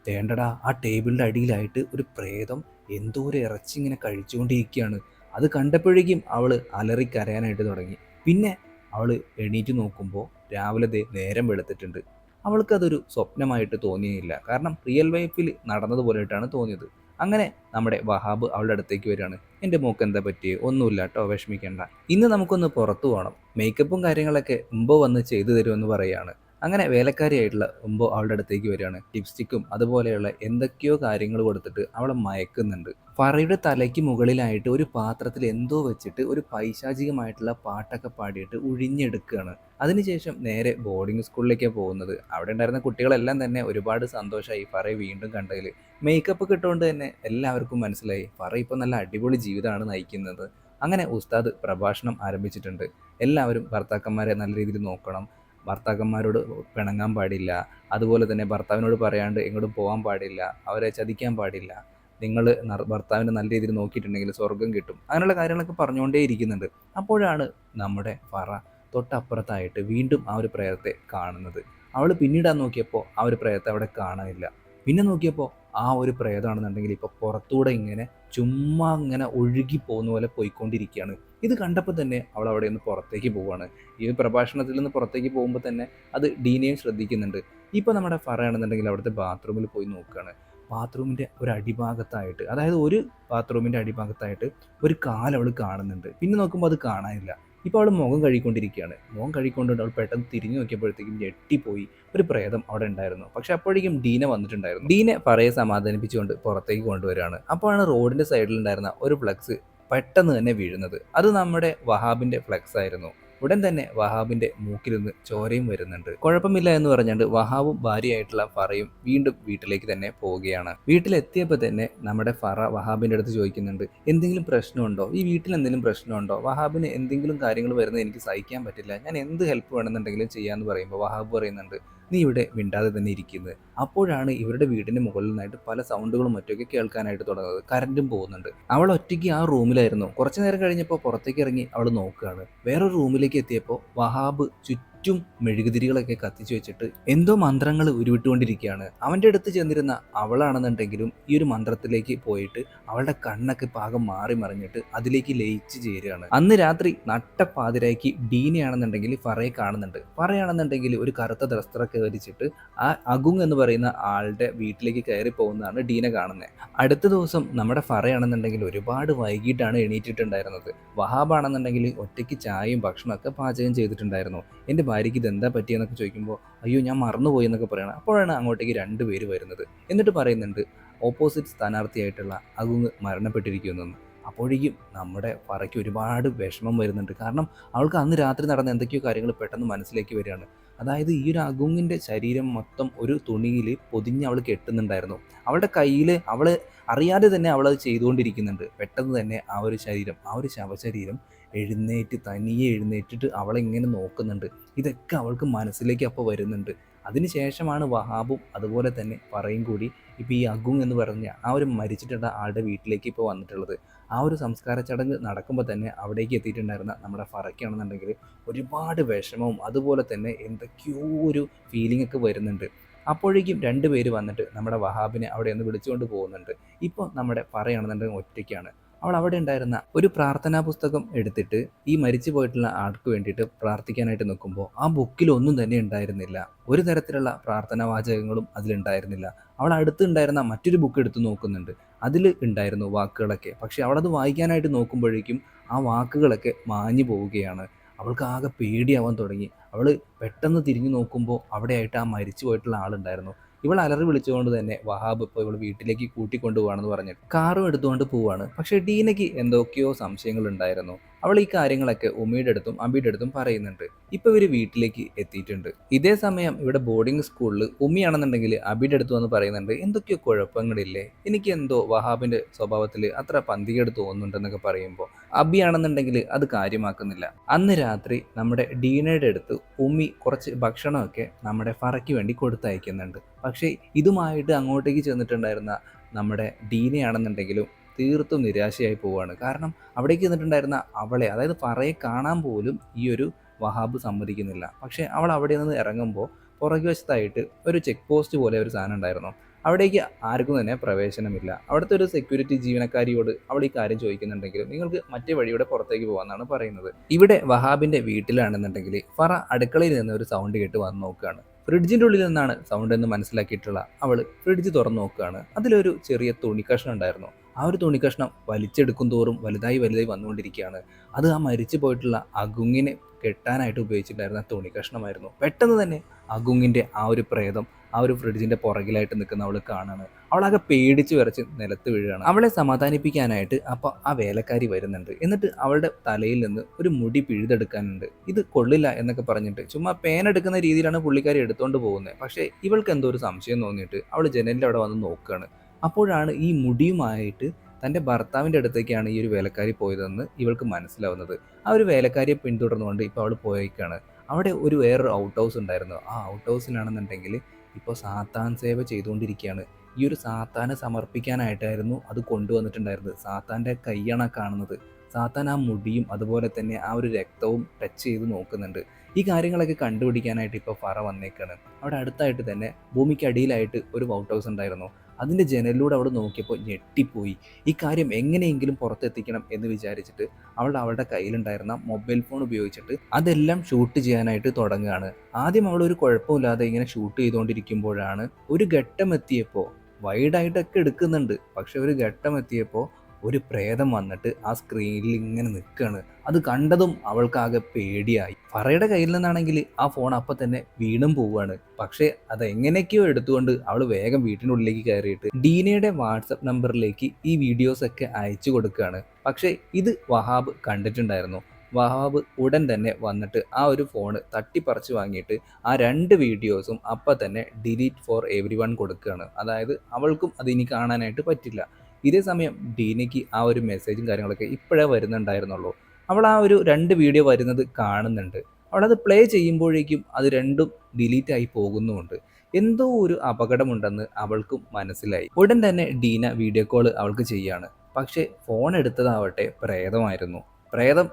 വേണ്ടടാ, ആ ടേബിളിൻ്റെ അടിയിലായിട്ട് ഒരു പ്രേതം എന്തോ ഒരു ഇറച്ചി ഇങ്ങനെ കഴിച്ചുകൊണ്ടിരിക്കുകയാണ്. അത് കണ്ടപ്പോഴേക്കും അവൾ അലറിക്കരയാനായിട്ട് തുടങ്ങി. പിന്നെ അവൾ എണീറ്റ് നോക്കുമ്പോൾ രാവിലെ നേരം വെളുത്തിട്ടുണ്ട്. അവൾക്കതൊരു സ്വപ്നമായിട്ട് തോന്നിയില്ല. കാരണം റിയൽ ലൈഫിൽ നടന്നതുപോലെയായിട്ടാണ് തോന്നിയത്. അങ്ങനെ നമ്മുടെ വഹാബ് അവളുടെ അടുത്തേക്ക് വരികയാണ്. എൻ്റെ മോക്ക് എന്താ പറ്റിയേ? ഒന്നുമില്ല കേട്ടോ, വിഷമിക്കേണ്ട. ഇന്ന് നമുക്കൊന്ന് പുറത്തു പോകണം. മേക്കപ്പും കാര്യങ്ങളൊക്കെ മുമ്പ് വന്ന് ചെയ്തു തരുമെന്ന് പറയുകയാണ്. അങ്ങനെ വേലക്കാരിയായിട്ടുള്ള ഉമ്പോ അവളുടെ അടുത്തേക്ക് വരികയാണ്. ലിപ്സ്റ്റിക്കും അതുപോലെയുള്ള എന്തൊക്കെയോ കാര്യങ്ങൾ കൊടുത്തിട്ട് അവളെ മയക്കുന്നുണ്ട്. ഫറയുടെ തലയ്ക്ക് മുകളിലായിട്ട് ഒരു പാത്രത്തിൽ എന്തോ വെച്ചിട്ട് ഒരു പൈശാചികമായിട്ടുള്ള പാട്ടൊക്കെ പാടിയിട്ട് ഉഴിഞ്ഞെടുക്കുകയാണ്. അതിനുശേഷം നേരെ ബോർഡിംഗ് സ്കൂളിലേക്കാണ് പോകുന്നത്. അവിടെ ഉണ്ടായിരുന്ന കുട്ടികളെല്ലാം തന്നെ ഒരുപാട് സന്തോഷമായി ഫറയെ വീണ്ടും കണ്ടതിൽ. മേക്കപ്പ് ഒക്കെ ഇട്ടുകൊണ്ട് തന്നെ എല്ലാവർക്കും മനസ്സിലായി ഫറ ഇപ്പോൾ നല്ല അടിപൊളി ജീവിതമാണ് നയിക്കുന്നത്. അങ്ങനെ ഉസ്താദ് പ്രഭാഷണം ആരംഭിച്ചിട്ടുണ്ട്. എല്ലാവരും ഭർത്താക്കന്മാരെ നല്ല രീതിയിൽ നോക്കണം, ഭർത്താക്കന്മാരോട് പിണങ്ങാൻ പാടില്ല, അതുപോലെ തന്നെ ഭർത്താവിനോട് പറയാണ്ട് എങ്ങോട്ടും പോകാൻ പാടില്ല, അവരെ ചതിക്കാൻ പാടില്ല, നിങ്ങൾ ഭർത്താവിനെ നല്ല രീതിയിൽ നോക്കിയിട്ടുണ്ടെങ്കിൽ സ്വർഗം കിട്ടും, അങ്ങനെയുള്ള കാര്യങ്ങളൊക്കെ പറഞ്ഞുകൊണ്ടേ ഇരിക്കുന്നുണ്ട്. അപ്പോഴാണ് നമ്മുടെ ഫറ തൊട്ടപ്പുറത്തായിട്ട് വീണ്ടും ആ ഒരു പ്രേതത്തെ കാണുന്നത്. അവൾ പിന്നീട് നോക്കിയപ്പോൾ ആ ഒരു പ്രേതത്തെ അവിടെ കാണാനില്ല. പിന്നെ നോക്കിയപ്പോൾ ആ ഒരു പ്രേതമാണെന്നുണ്ടെങ്കിൽ ഇപ്പോൾ പുറത്തൂടെ ഇങ്ങനെ ചുമ്മാ ഇങ്ങനെ ഒഴുകി പോകുന്ന പോലെ പോയിക്കൊണ്ടിരിക്കുകയാണ്. ഇത് കണ്ടപ്പോൾ തന്നെ അവൾ അവിടെ നിന്ന് പുറത്തേക്ക് പോവുകയാണ്. ഈ പ്രഭാഷണത്തിൽ നിന്ന് പുറത്തേക്ക് പോകുമ്പോൾ തന്നെ അത് ഡീനയും ശ്രദ്ധിക്കുന്നുണ്ട്. ഇപ്പോൾ നമ്മുടെ ഫറയാണെന്നുണ്ടെങ്കിൽ അവിടുത്തെ ബാത്റൂമിൽ പോയി നോക്കുകയാണ്. ബാത്റൂമിൻ്റെ ഒരു അടിഭാഗത്തായിട്ട്, അതായത് ഒരു ബാത്റൂമിൻ്റെ അടിഭാഗത്തായിട്ട് ഒരു കാലവൾ കാണുന്നുണ്ട്. പിന്നെ നോക്കുമ്പോൾ അത് കാണാനില്ല. ഇപ്പോൾ അവൾ മുഖം കഴുകിക്കൊണ്ടിരിക്കുകയാണ്. മുഖം കഴുകിക്കൊണ്ടുകൊണ്ട് അവൾ പെട്ടെന്ന് തിരിഞ്ഞു നോക്കിയപ്പോഴത്തേക്കും ഞെട്ടിപ്പോയി. ഒരു പ്രേതം അവിടെ ഉണ്ടായിരുന്നു. പക്ഷെ അപ്പോഴേക്കും ഡീന വന്നിട്ടുണ്ടായിരുന്നു. ഡീനെ ഫറയെ സമാധാനിപ്പിച്ചുകൊണ്ട് പുറത്തേക്ക് കൊണ്ടുവരികയാണ്. അപ്പോഴാണ് റോഡിൻ്റെ സൈഡിലുണ്ടായിരുന്ന ഒരു ഫ്ലക്സ് പെട്ടെന്ന് തന്നെ വീഴുന്നത്. അത് നമ്മുടെ വഹാബിൻ്റെ ഫ്ലക്സ് ആയിരുന്നു. ഉടൻ തന്നെ വഹാബിന്റെ മൂക്കിൽ നിന്ന് ചോരയും വരുന്നുണ്ട്. കുഴപ്പമില്ല എന്ന് പറഞ്ഞുകൊണ്ട് വഹാബും ഭാര്യയായിട്ടുള്ള ഫറയും വീണ്ടും വീട്ടിലേക്ക് തന്നെ പോവുകയാണ്. വീട്ടിലെത്തിയപ്പോൾ തന്നെ നമ്മുടെ ഫറ വഹാബിന്റെ അടുത്ത് ചോദിക്കുന്നുണ്ട്, എന്തെങ്കിലും പ്രശ്നമുണ്ടോ, ഈ വീട്ടിൽ എന്തെങ്കിലും പ്രശ്നമുണ്ടോ, വഹാബിന് എന്തെങ്കിലും കാര്യങ്ങൾ വരുന്നത് എനിക്ക് സഹിക്കാൻ പറ്റില്ല, ഞാൻ എന്ത് ഹെൽപ്പ് വേണമെന്നുണ്ടെങ്കിലും ചെയ്യാന്ന് പറയുമ്പോൾ വഹാബ് പറയുന്നുണ്ട്, നീ ഇവിടെ മിണ്ടാതെ തന്നെ ഇരിക്കുന്നത്. അപ്പോഴാണ് ഇവരുടെ വീടിന് മുകളിൽ നിന്നായിട്ട് പല സൗണ്ടുകളും മറ്റൊക്കെ കേൾക്കാനായിട്ട് തുടങ്ങുന്നത്. കറണ്ടും പോകുന്നുണ്ട്. അവൾ ഒറ്റയ്ക്ക് ആ റൂമിലായിരുന്നു. കുറച്ചു നേരം കഴിഞ്ഞപ്പോൾ പുറത്തേക്ക് ഇറങ്ങി അവൾ നോക്കുകയാണ്. വേറൊരു റൂമിലേക്ക് എത്തിയപ്പോൾ വഹാബ് ചുറ്റും മെഴുകുതിരികളൊക്കെ കത്തിച്ചു വെച്ചിട്ട് എന്തോ മന്ത്രങ്ങൾ ഉരുവിട്ടുകൊണ്ടിരിക്കുകയാണ്. അവൻ്റെ അടുത്ത് ചെന്നിരുന്ന അവളാണെന്നുണ്ടെങ്കിലും ഈ ഒരു മന്ത്രത്തിലേക്ക് പോയിട്ട് അവളുടെ കണ്ണൊക്കെ പാകം മാറി മറിഞ്ഞിട്ട് അതിലേക്ക് ലയിച്ച് ചേരുകയാണ്. അന്ന് രാത്രി നട്ടപ്പാതിരാക്കി ഡീനയാണെന്നുണ്ടെങ്കിൽ ഫറയെ കാണുന്നുണ്ട്. ഫറയാണെന്നുണ്ടെങ്കിൽ ഒരു കറുത്ത വസ്ത്രമൊക്കെ ധരിച്ചിട്ട് ആ അഗുങ് എന്ന് പറയുന്ന ആളുടെ വീട്ടിലേക്ക് കയറി പോകുന്നതാണ് ഡീന കാണുന്നത്. അടുത്ത ദിവസം നമ്മുടെ ഫറയാണെന്നുണ്ടെങ്കിൽ ഒരുപാട് വൈകിട്ടാണ് എണീറ്റിട്ടുണ്ടായിരുന്നത്. വഹാബാണെന്നുണ്ടെങ്കിൽ ഒറ്റയ്ക്ക് ചായയും ഭക്ഷണമൊക്കെ പാചകം ചെയ്തിട്ടുണ്ടായിരുന്നു. എൻ്റെ ഭാര്യയ്ക്ക് ഇതെന്താ പറ്റിയെന്നൊക്കെ ചോദിക്കുമ്പോൾ അയ്യോ ഞാൻ മറന്നുപോയി എന്നൊക്കെ പറയണം. അപ്പോഴാണ് അങ്ങോട്ടേക്ക് 2 പേര് വരുന്നത്. എന്നിട്ട് പറയുന്നുണ്ട് ഓപ്പോസിറ്റ് സ്ഥാനാർത്ഥിയായിട്ടുള്ള അഗുങ് മരണപ്പെട്ടിരിക്കുമെന്ന്. അപ്പോഴേക്കും നമ്മുടെ ഫറയ്ക്ക് ഒരുപാട് വിഷമം വരുന്നുണ്ട്. കാരണം അവൾക്ക് അന്ന് രാത്രി നടന്ന എന്തൊക്കെയോ കാര്യങ്ങൾ പെട്ടെന്ന് മനസ്സിലേക്ക് വരികയാണ്. അതായത് ഈ ഒരു അഗുങ്ങിൻ്റെ ശരീരം മൊത്തം ഒരു തുണിയിൽ പൊതിഞ്ഞ് അവൾ കെട്ടുന്നുണ്ടായിരുന്നു. അവളുടെ കയ്യിൽ അവൾ അറിയാതെ തന്നെ അവളത് ചെയ്തുകൊണ്ടിരിക്കുന്നുണ്ട്. പെട്ടെന്ന് തന്നെ ആ ഒരു ശരീരം, ആ ഒരു ശവശരീരം തനിയെ എഴുന്നേറ്റിട്ട് അവളെ ഇങ്ങനെ നോക്കുന്നുണ്ട്. ഇതൊക്കെ അവൾക്ക് മനസ്സിലേക്ക് അപ്പോൾ വരുന്നുണ്ട്. അതിനുശേഷമാണ് വഹാബും അതുപോലെ തന്നെ പറയും കൂടി ഇപ്പോൾ ഈ അഗുങ് എന്ന് പറഞ്ഞ ആ ഒരു മരിച്ചിട്ടുള്ള ആളുടെ വീട്ടിലേക്ക് ഇപ്പോൾ വന്നിട്ടുള്ളത്. ആ ഒരു സംസ്കാര ചടങ്ങ് നടക്കുമ്പോൾ തന്നെ അവിടേക്ക് എത്തിയിട്ടുണ്ടായിരുന്ന നമ്മുടെ ഫറയ്ക്കാണെന്നുണ്ടെങ്കിൽ ഒരുപാട് വിഷമവും അതുപോലെ തന്നെ എന്തൊക്കെയോ ഒരു ഫീലിംഗ് ഒക്കെ വരുന്നുണ്ട്. അപ്പോഴേക്കും 2 പേര് വന്നിട്ട് നമ്മുടെ വഹാബിനെ അവിടെ നിന്ന് വിളിച്ചുകൊണ്ട് പോകുന്നുണ്ട്. ഇപ്പോൾ നമ്മുടെ ഫറയാണെന്നുണ്ടെങ്കിൽ ഒറ്റയ്ക്കാണ്. അവൾ അവിടെ ഉണ്ടായിരുന്ന ഒരു പ്രാർത്ഥനാ പുസ്തകം എടുത്തിട്ട് ഈ മരിച്ചു പോയിട്ടുള്ള ആൾക്ക് വേണ്ടിയിട്ട് പ്രാർത്ഥിക്കാനായിട്ട് നിൽക്കുമ്പോൾ ആ ബുക്കിൽ ഒന്നും തന്നെ ഉണ്ടായിരുന്നില്ല. ഒരു തരത്തിലുള്ള പ്രാർത്ഥനാ വാചകങ്ങളും അതിലുണ്ടായിരുന്നില്ല. അവൾ അടുത്തുണ്ടായിരുന്ന മറ്റൊരു ബുക്ക് എടുത്ത് നോക്കുന്നുണ്ട്. അതിൽ ഉണ്ടായിരുന്നു വാക്കുകളൊക്കെ. പക്ഷെ അവളത് വായിക്കാനായിട്ട് നോക്കുമ്പോഴേക്കും ആ വാക്കുകളൊക്കെ മാഞ്ഞു പോവുകയാണ്. അവൾക്ക് ആകെ പേടിയാവാൻ തുടങ്ങി. അവൾ പെട്ടെന്ന് തിരിഞ്ഞു നോക്കുമ്പോൾ അവിടെയായിട്ട് ആ മരിച്ചു പോയിട്ടുള്ള ആളുണ്ടായിരുന്നു. ഇവൾ അലറി വിളിച്ചുകൊണ്ട് തന്നെ വഹാബ് ഇപ്പോൾ ഇവൾ വീട്ടിലേക്ക് കൂട്ടിക്കൊണ്ടു പോവാണെന്ന് പറഞ്ഞിട്ട് കാറും എടുത്തുകൊണ്ട് പോവാണ്. പക്ഷേ ഡീനയ്ക്ക് എന്തൊക്കെയോ സംശയങ്ങളുണ്ടായിരുന്നു. അവൾ ഈ കാര്യങ്ങളൊക്കെ ഉമ്മയുടെ അടുത്തും അബിയുടെ അടുത്തും പറയുന്നുണ്ട്. ഇപ്പോൾ ഇവർ വീട്ടിലേക്ക് എത്തിയിട്ടുണ്ട്. ഇതേ സമയം ഇവിടെ ബോർഡിംഗ് സ്കൂളിൽ ഉമ്മിയാണെന്നുണ്ടെങ്കിൽ അബിയുടെ അടുത്ത് വന്ന് പറയുന്നുണ്ട്, എന്തൊക്കെയോ കുഴപ്പങ്ങളില്ലേ, എനിക്ക് എന്തോ വഹാബിൻ്റെ സ്വഭാവത്തിൽ അത്ര പന്തികേട് തോന്നുന്നുണ്ടെന്നൊക്കെ പറയുമ്പോൾ അബിയാണെന്നുണ്ടെങ്കിൽ അത് കാര്യമാക്കുന്നില്ല. അന്ന് രാത്രി നമ്മുടെ ഡീനയുടെ അടുത്ത് ഉമ്മി കുറച്ച് ഭക്ഷണമൊക്കെ നമ്മുടെ ഫറയ്ക്ക് വേണ്ടി കൊടുത്തയക്കുന്നുണ്ട്. പക്ഷേ ഇതുമായിട്ട് അങ്ങോട്ടേക്ക് ചെന്നിട്ടുണ്ടായിരുന്ന നമ്മുടെ ഡീനയാണെന്നുണ്ടെങ്കിലും തീർത്തും നിരാശയായി പോവുകയാണ്. കാരണം അവിടേക്ക് ചെന്നിട്ടുണ്ടായിരുന്ന അവളെ, അതായത് ഫറയെ കാണാൻ പോലും ഈ ഒരു വഹാബ് സമ്മതിക്കുന്നില്ല. പക്ഷേ അവൾ അവിടെ നിന്ന് ഇറങ്ങുമ്പോൾ പുറകുവശത്തായിട്ട് ഒരു ചെക്ക് പോസ്റ്റ് പോലെ ഒരു സാധനം ഉണ്ടായിരുന്നു. അവിടേക്ക് ആർക്കും തന്നെ പ്രവേശനമില്ല. അവിടുത്തെ ഒരു സെക്യൂരിറ്റി ജീവനക്കാരിയോട് അവൾ ഈ കാര്യം ചോദിക്കുന്നുണ്ടെങ്കിലും നിങ്ങൾക്ക് മറ്റേ വഴിയുടെ പുറത്തേക്ക് പോകാമെന്നാണ് പറയുന്നത്. ഇവിടെ വഹാബിൻ്റെ വീട്ടിലാണെന്നുണ്ടെങ്കിൽ ഫറ അടുക്കളയിൽ നിന്ന് ഒരു സൗണ്ട് കേട്ട് വന്ന് നോക്കുകയാണ്. ഫ്രിഡ്ജിൻ്റെ ഉള്ളിൽ നിന്നാണ് സൗണ്ട് എന്ന് മനസ്സിലാക്കിയിട്ടുള്ള അവൾ ഫ്രിഡ്ജ് തുറന്ന് നോക്കുകയാണ്. അതിലൊരു ചെറിയ തുണിക്കഷ്ണം ഉണ്ടായിരുന്നു. ആ ഒരു തുണിക്കഷ്ണം വലിച്ചെടുക്കും തോറും വലുതായി വന്നുകൊണ്ടിരിക്കുകയാണ്. അത് ആ മരിച്ചു പോയിട്ടുള്ള അഗുങ്ങിനെ കെട്ടാനായിട്ട് ഉപയോഗിച്ചിട്ടുണ്ടായിരുന്ന തുണിക്കഷ്ണമായിരുന്നു. പെട്ടെന്ന് തന്നെ അഗുങ്ങിൻ്റെ ആ ഒരു പ്രേതം ആ ഒരു ഫ്രിഡ്ജിൻ്റെ പുറകിലായിട്ട് നിൽക്കുന്ന അവൾ കാണാണ്. അവളാകെ പേടിച്ച് വിറച്ച് നിലത്ത് വീഴുകയാണ്. അവളെ സമാധാനിപ്പിക്കാനായിട്ട് അപ്പോൾ ആ വേലക്കാരി വരുന്നുണ്ട്. എന്നിട്ട് അവളുടെ തലയിൽ നിന്ന് ഒരു മുടി പിഴുതെടുക്കാനുണ്ട്. ഇത് കൊള്ളില്ല എന്നൊക്കെ പറഞ്ഞിട്ട് ചുമ്മാ പേനെടുക്കുന്ന രീതിയിലാണ് പുള്ളിക്കാരി എടുത്തുകൊണ്ട് പോകുന്നത്. പക്ഷേ ഇവൾക്ക് എന്തോ ഒരു സംശയം തോന്നിയിട്ട് അവൾ ജനലിൻ്റെ അവിടെ വന്ന് നോക്കുകയാണ്. അപ്പോഴാണ് ഈ മുടിയുമായിട്ട് തൻ്റെ ഭർത്താവിൻ്റെ അടുത്തേക്കാണ് ഈ ഒരു വേലക്കാരി പോയതെന്ന് ഇവൾക്ക് മനസ്സിലാവുന്നത്. ആ ഒരു വേലക്കാരിയെ പിന്തുടർന്നുകൊണ്ട് ഇപ്പോൾ അവൾ പോയേക്കാണ്. അവിടെ വേറൊരു ഔട്ട് ഹൗസ് ഉണ്ടായിരുന്നു. ആ ഔട്ട് ഹൗസിലാണെന്നുണ്ടെങ്കിൽ ഇപ്പോൾ സാത്താൻ സേവ ചെയ്തുകൊണ്ടിരിക്കുകയാണ്. ഈ ഒരു സാത്താനെ സമർപ്പിക്കാനായിട്ടായിരുന്നു അത് കൊണ്ടുവന്നിട്ടുണ്ടായിരുന്നത്. സാത്താൻ്റെ കൈയാണ് കാണുന്നത്. സാത്താൻ ആ മുടിയും അതുപോലെ തന്നെ ആ ഒരു രക്തവും ടച്ച് ചെയ്ത് നോക്കുന്നുണ്ട്. ഈ കാര്യങ്ങളൊക്കെ കണ്ടുപിടിക്കാനായിട്ട് ഇപ്പോൾ ഫറ വന്നേക്കാണ്. അവിടെ അടുത്തായിട്ട് തന്നെ ഭൂമിക്ക് അടിയിലായിട്ട് ഒരു ഔട്ട് ഹൗസ് ഉണ്ടായിരുന്നു. അതിൻ്റെ ജനലിലൂടെ അവിടെ നോക്കിയപ്പോൾ ഞെട്ടിപ്പോയി. ഈ കാര്യം എങ്ങനെയെങ്കിലും പുറത്തെത്തിക്കണം എന്ന് വിചാരിച്ചിട്ട് അവളുടെ കയ്യിലുണ്ടായിരുന്ന മൊബൈൽ ഫോൺ ഉപയോഗിച്ചിട്ട് അതെല്ലാം ഷൂട്ട് ചെയ്യാനായിട്ട് തുടങ്ങുകയാണ്. ആദ്യം അവളൊരു കുഴപ്പമില്ലാതെ ഇങ്ങനെ ഷൂട്ട് ചെയ്തുകൊണ്ടിരിക്കുമ്പോഴാണ് ഒരു ഘട്ടം എത്തിയപ്പോൾ, വൈഡായിട്ടൊക്കെ എടുക്കുന്നുണ്ട്, പക്ഷെ ഒരു ഘട്ടം എത്തിയപ്പോൾ ഒരു പ്രേതം വന്നിട്ട് ആ സ്ക്രീനിൽ ഇങ്ങനെ നിൽക്കുകയാണ്. അത് കണ്ടതും അവൾക്കാകെ പേടിയായി. ഫറയുടെ കയ്യിൽ നിന്നാണെങ്കിൽ ആ ഫോൺ അപ്പം തന്നെ വീണും പോവുകയാണ്. പക്ഷേ അതെങ്ങനെയൊക്കെയോ എടുത്തുകൊണ്ട് അവൾ വേഗം വീട്ടിനുള്ളിലേക്ക് കയറിയിട്ട് ഡീനയുടെ വാട്സപ്പ് നമ്പറിലേക്ക് ഈ വീഡിയോസൊക്കെ അയച്ചു കൊടുക്കുകയാണ്. പക്ഷേ ഇത് വഹാബ് കണ്ടിട്ടുണ്ടായിരുന്നു. വഹാബ് ഉടൻ തന്നെ വന്നിട്ട് ആ ഒരു ഫോണ് തട്ടിപ്പറിച്ച് വാങ്ങിയിട്ട് ആ 2 വീഡിയോസും അപ്പം തന്നെ ഡിലീറ്റ് ഫോർ എവരി വൺ കൊടുക്കുകയാണ്. അതായത് അവൾക്കും അത് ഇനി കാണാനായിട്ട് പറ്റില്ല. ഇതേ സമയം ഡീനയ്ക്ക് ആ ഒരു മെസ്സേജും കാര്യങ്ങളൊക്കെ ഇപ്പോഴേ വരുന്നുണ്ടായിരുന്നുള്ളൂ. അവൾ ആ ഒരു 2 വീഡിയോ വരുന്നത് കാണുന്നുണ്ട്. അവളത് പ്ലേ ചെയ്യുമ്പോഴേക്കും അത് രണ്ടും ഡിലീറ്റ് ആയി പോകുന്നുമുണ്ട്. എന്തോ ഒരു അപകടമുണ്ടെന്ന് അവൾക്കും മനസ്സിലായി. ഉടൻ തന്നെ ഡീന വീഡിയോ കോൾ അവൾക്ക് ചെയ്യാണ്. പക്ഷേ ഫോൺ എടുത്തതാവട്ടെ പ്രേതമായിരുന്നു. പ്രേതം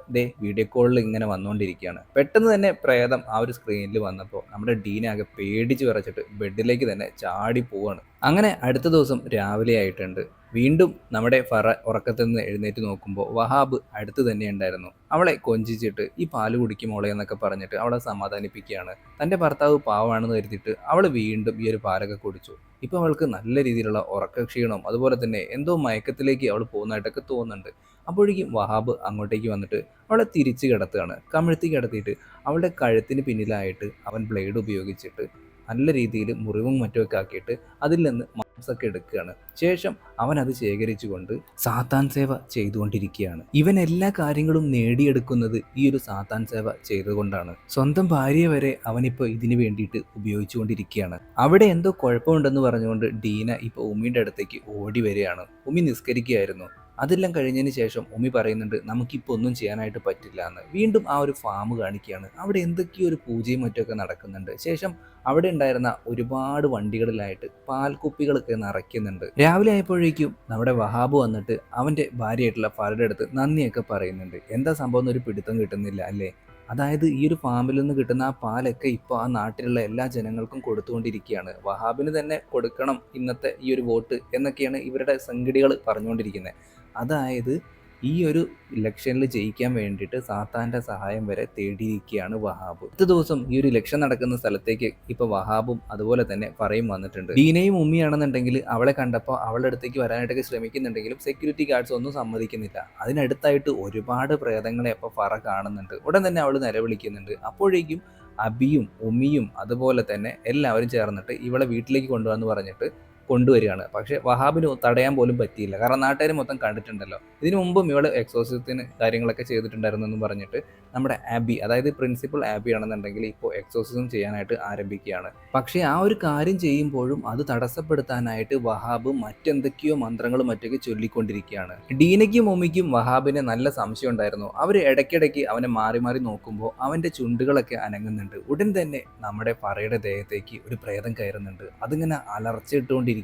വീഡിയോ കോളിൽ ഇങ്ങനെ വന്നുകൊണ്ടിരിക്കുകയാണ്. പെട്ടെന്ന് തന്നെ പ്രേതം ആ ഒരു സ്ക്രീനിൽ വന്നപ്പോൾ നമ്മുടെ ഡീന ആകെ പേടിച്ച് വിറച്ചിട്ട് ബെഡിലേക്ക് തന്നെ ചാടി പോവാണ്. അങ്ങനെ അടുത്ത ദിവസം രാവിലെ ആയിട്ടുണ്ട്. വീണ്ടും നമ്മുടെ ഫറ ഉറക്കത്തിൽ നിന്ന് എഴുന്നേറ്റ് നോക്കുമ്പോൾ വഹാബ് അടുത്ത് തന്നെ ഉണ്ടായിരുന്നു. അവളെ കൊഞ്ചിച്ചിട്ട് ഈ പാല് കുടിക്കും മോളെ എന്നൊക്കെ പറഞ്ഞിട്ട് അവളെ സമാധാനിപ്പിക്കുകയാണ്. തൻ്റെ ഭർത്താവ് പാവമാണെന്ന് കരുതിയിട്ട് അവൾ വീണ്ടും ഈ ഒരു പാലൊക്കെ കുടിച്ചു. ഇപ്പോൾ അവൾക്ക് നല്ല രീതിയിലുള്ള ഉറക്കക്ഷീണവും അതുപോലെ തന്നെ എന്തോ മയക്കത്തിലേക്ക് അവൾ പോകുന്നതായിട്ടൊക്കെ തോന്നുന്നുണ്ട്. അപ്പോഴേക്കും വഹാബ് അങ്ങോട്ടേക്ക് വന്നിട്ട് അവളെ തിരിച്ച് കിടത്തുകയാണ്. കമിഴ്ത്തി കിടത്തിയിട്ട് അവളുടെ കഴുത്തിന് പിന്നിലായിട്ട് അവൻ ബ്ലേഡ് ഉപയോഗിച്ചിട്ട് നല്ല രീതിയിൽ മുറിവും മറ്റുമൊക്കെ ആക്കിയിട്ട് അതിൽ നിന്ന് മാംസമൊക്കെ എടുക്കുകയാണ്. ശേഷം അവൻ അത് ശേഖരിച്ചുകൊണ്ട് സാത്താൻ സേവ ചെയ്തുകൊണ്ടിരിക്കുകയാണ്. ഇവൻ എല്ലാ കാര്യങ്ങളും നേടിയെടുക്കുന്നത് ഈ ഒരു സാത്താൻ സേവ ചെയ്തുകൊണ്ടാണ്. സ്വന്തം ഭാര്യയെ വരെ അവനിപ്പോൾ ഇതിന് വേണ്ടിയിട്ട് ഉപയോഗിച്ചുകൊണ്ടിരിക്കുകയാണ്. അവിടെ എന്തോ കുഴപ്പമുണ്ടെന്ന് പറഞ്ഞുകൊണ്ട് ഡീന ഇപ്പോൾ ഉമ്മിയുടെ അടുത്തേക്ക് ഓടി വരികയാണ്. ഉമ്മി നിസ്കരിക്കുകയായിരുന്നു. അതെല്ലാം കഴിഞ്ഞതിന് ശേഷം ഉമ്മി പറയുന്നുണ്ട് നമുക്കിപ്പോൾ ഒന്നും ചെയ്യാനായിട്ട് പറ്റില്ല എന്ന്. വീണ്ടും ആ ഒരു ഫാം കാണിക്കുകയാണ്. അവിടെ എന്തൊക്കെയോ ഒരു പൂജയും മറ്റുമൊക്കെ നടക്കുന്നുണ്ട്. ശേഷം അവിടെ ഉണ്ടായിരുന്ന ഒരുപാട് വണ്ടികളിലായിട്ട് പാൽക്കുപ്പികളൊക്കെ നിറയ്ക്കുന്നുണ്ട്. രാവിലെ ആയപ്പോഴേക്കും നമ്മുടെ വഹാബ് വന്നിട്ട് അവൻ്റെ ഭാര്യയായിട്ടുള്ള ഫറയുടെ അടുത്ത് നന്ദിയൊക്കെ പറയുന്നുണ്ട്. എന്താ സംഭവം എന്നൊരു പിടുത്തം കിട്ടുന്നില്ല അല്ലേ? അതായത് ഈ ഒരു ഫാമിൽ നിന്ന് കിട്ടുന്ന ആ പാലൊക്കെ ഇപ്പോൾ ആ നാട്ടിലുള്ള എല്ലാ ജനങ്ങൾക്കും കൊടുത്തുകൊണ്ടിരിക്കുകയാണ്. വഹാബിന് തന്നെ കൊടുക്കണം ഇന്നത്തെ ഈ ഒരു വോട്ട് എന്നൊക്കെയാണ് ഇവരുടെ സംഘടികൾ പറഞ്ഞുകൊണ്ടിരിക്കുന്നത്. അതായത് ഈ ഒരു ഇലക്ഷനിൽ ജയിക്കാൻ വേണ്ടിയിട്ട് സാത്താൻ്റെ സഹായം വരെ തേടിയിരിക്കുകയാണ് വഹാബ്. അടുത്ത ദിവസം ഈ ഒരു ഇലക്ഷൻ നടക്കുന്ന സ്ഥലത്തേക്ക് ഇപ്പോൾ വഹാബും അതുപോലെ തന്നെ ഫറയും വന്നിട്ടുണ്ട്. ഡീനയും ഉമ്മിയാണെന്നുണ്ടെങ്കിൽ അവളെ കണ്ടപ്പോൾ അവളുടെ അടുത്തേക്ക് വരാനായിട്ടൊക്കെ ശ്രമിക്കുന്നുണ്ടെങ്കിലും സെക്യൂരിറ്റി ഗാർഡ്സ് ഒന്നും സമ്മതിക്കുന്നില്ല. അതിനടുത്തായിട്ട് ഒരുപാട് പ്രേതങ്ങളെ അപ്പോൾ ഫറ കാണുന്നുണ്ട്. ഉടൻ തന്നെ അവൾ നിലവിളിക്കുന്നുണ്ട്. അപ്പോഴേക്കും അബിയും ഉമ്മിയും അതുപോലെ തന്നെ എല്ലാവരും ചേർന്നിട്ട് ഇവളെ വീട്ടിലേക്ക് കൊണ്ടുവന്ന് പറഞ്ഞിട്ട് കൊണ്ടുവരികയാണ്. പക്ഷേ വഹാബിന് തടയാൻ പോലും പറ്റിയില്ല. കാരണം നാട്ടുകാർ മൊത്തം കണ്ടിട്ടുണ്ടല്ലോ. ഇതിനു മുമ്പും ഇവൾ എക്സോസിസത്തിന് കാര്യങ്ങളൊക്കെ ചെയ്തിട്ടുണ്ടായിരുന്നു എന്ന് പറഞ്ഞിട്ട് നമ്മുടെ ആബി, അതായത് പ്രിൻസിപ്പൽ ആബി ആണെന്നുണ്ടെങ്കിൽ ഇപ്പോൾ എക്സോസിസം ചെയ്യാനായിട്ട് ആരംഭിക്കുകയാണ്. പക്ഷേ ആ ഒരു കാര്യം ചെയ്യുമ്പോഴും അത് തടസ്സപ്പെടുത്താനായിട്ട് വഹാബ് മറ്റെന്തൊക്കെയോ മന്ത്രങ്ങളും മറ്റൊക്കെ ചൊല്ലിക്കൊണ്ടിരിക്കുകയാണ്. ഡീനയ്ക്കും ഉമ്മിക്കും വഹാബിനെ നല്ല സംശയം ഉണ്ടായിരുന്നു. അവർ ഇടയ്ക്കിടയ്ക്ക് അവനെ മാറി മാറി നോക്കുമ്പോൾ അവൻ്റെ ചുണ്ടുകളൊക്കെ അനങ്ങുന്നുണ്ട്. ഉടൻ തന്നെ നമ്മുടെ ഫറയുടെ ദേഹത്തേക്ക് ഒരു പ്രേതം കയറുന്നുണ്ട്. അതിങ്ങനെ അലർച്ചയിട്ടുകൊണ്ടിരിക്കുകയാണ്.